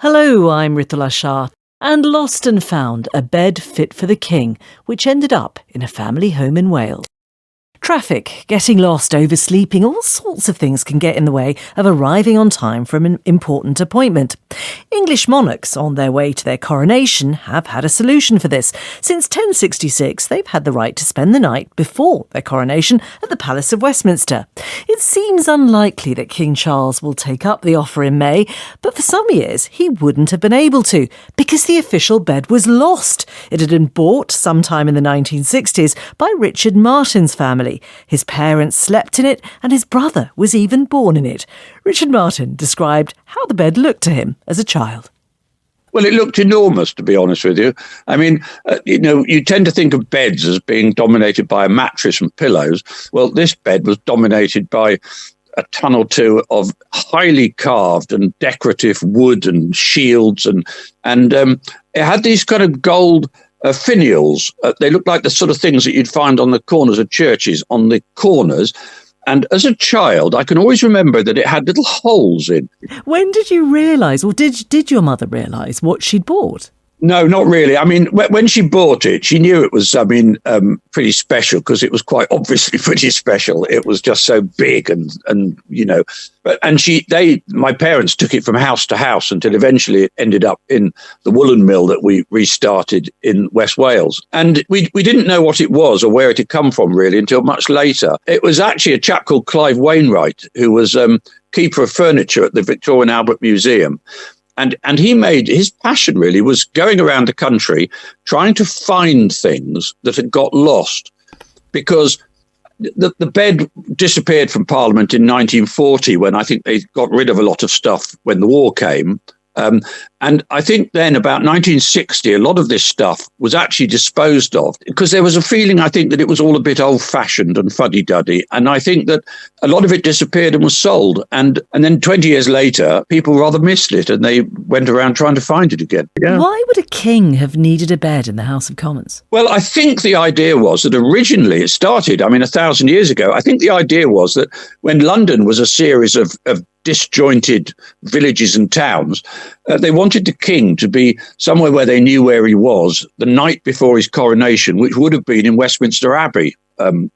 Hello, I'm Ritula Shah, and lost and found a bed fit for the king, which ended up in a family home in Wales. Traffic, getting lost, oversleeping, all sorts of things can get in the way of arriving on time for an important appointment. English monarchs on their way to their coronation have had a solution for this. Since 1066, they've had the right to spend the night before their coronation at the Palace of Westminster. It seems unlikely that King Charles will take up the offer in May, but for some years he wouldn't have been able to, because the official bed was lost. It had been bought sometime in the 1960s by Richard Martin's family. His parents slept in it, and his brother was even born in it. Richard Martin described how the bed looked to him as a child. Well, it looked enormous, to be honest with you. I mean, you tend to think of beds as being dominated by a mattress and pillows. Well, this bed was dominated by a ton or two of highly carved and decorative wood and shields, and it had these kind of gold finials. They looked like the sort of things that you'd find on the corners of churches, on the corners. And as a child, I can always remember that it had little holes in. When did you realise, or did your mother realise what she'd bought? No, not really. I mean, when she bought it, she knew it was, pretty special, because it was quite obviously pretty special. It was just so big my parents took it from house to house until eventually it ended up in the woollen mill that we restarted in West Wales. And we didn't know what it was or where it had come from really until much later. It was actually a chap called Clive Wainwright, who was keeper of furniture at the Victoria and Albert Museum. And he made his passion really was going around the country trying to find things that had got lost, because the bed disappeared from Parliament in 1940 when I think they got rid of a lot of stuff when the war came. And I think then about 1960, a lot of this stuff was actually disposed of, because there was a feeling, I think, that it was all a bit old-fashioned and fuddy-duddy. And I think that a lot of it disappeared and was sold. And then 20 years later, people rather missed it, and they went around trying to find it again. Yeah. Why would a king have needed a bed in the House of Commons? Well, I think the idea was that originally it started, 1,000 years ago. I think the idea was that when London was a series of disjointed villages and towns, they wanted the king to be somewhere where they knew where he was the night before his coronation, which would have been in Westminster Abbey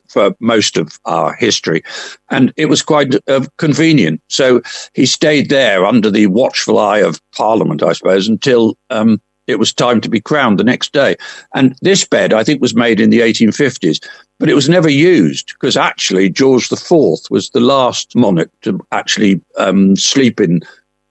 for most of our history. And it was quite convenient. So he stayed there under the watchful eye of Parliament, I suppose, until it was time to be crowned the next day. And this bed, I think, was made in the 1850s, but it was never used, because actually George IV was the last monarch to actually sleep in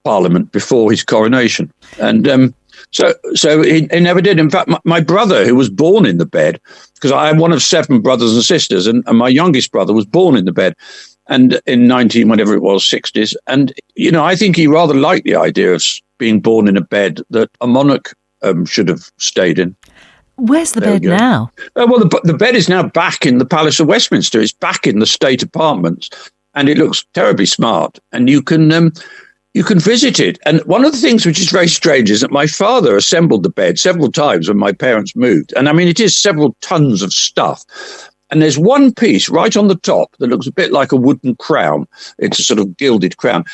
Parliament before his coronation. And so he never did. In fact, my brother, who was born in the bed, because I am one of 7 brothers and sisters, and my youngest brother was born in the bed, and in 60s. And, I think he rather liked the idea of being born in a bed that a monarch should have stayed in. Where's the bed now? Well, the bed is now back in the Palace of Westminster. It's back in the state apartments, and it looks terribly smart. And you can visit it. And one of the things which is very strange is that my father assembled the bed several times when my parents moved. And it is several tons of stuff. And there's one piece right on the top that looks a bit like a wooden crown. It's a sort of gilded crown.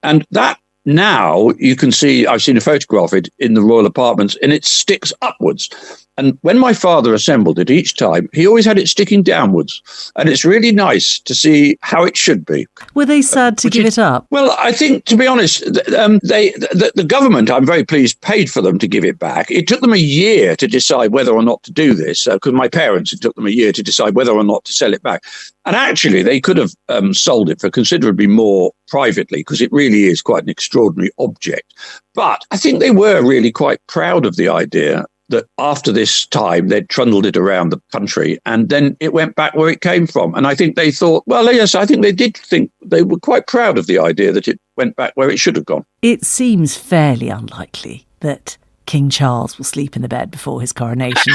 And that now you can see, I've seen a photograph of it in the royal apartments, and it sticks upwards. And when my father assembled it each time, he always had it sticking downwards. And it's really nice to see how it should be. Were they sad to give it up? Well, I think, to be honest, the government, I'm very pleased, paid for them to give it back. It took them a year to decide whether or not to do this, because my parents, it took them a year to decide whether or not to sell it back. And actually, they could have sold it for considerably more privately, because it really is quite an extraordinary object. But I think they were really quite proud of the idea that after this time, they'd trundled it around the country, and then it went back where it came from. And I think they thought, well, yes, I think they did think they were quite proud of the idea that it went back where it should have gone. It seems fairly unlikely that King Charles will sleep in the bed before his coronation.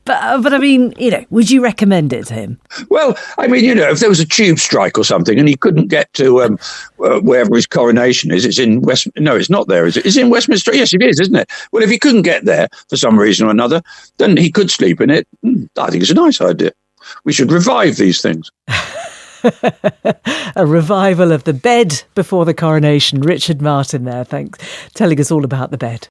but would you recommend it to him? Well, if there was a tube strike or something and he couldn't get to wherever his coronation is, it's in No, it's not there, is it? It's in Westminster. Yes, it is, isn't it? Well, if he couldn't get there for some reason or another, then he could sleep in it. I think it's a nice idea. We should revive these things. A revival of the bed before the coronation. Richard Martin there, thanks, telling us all about the bed.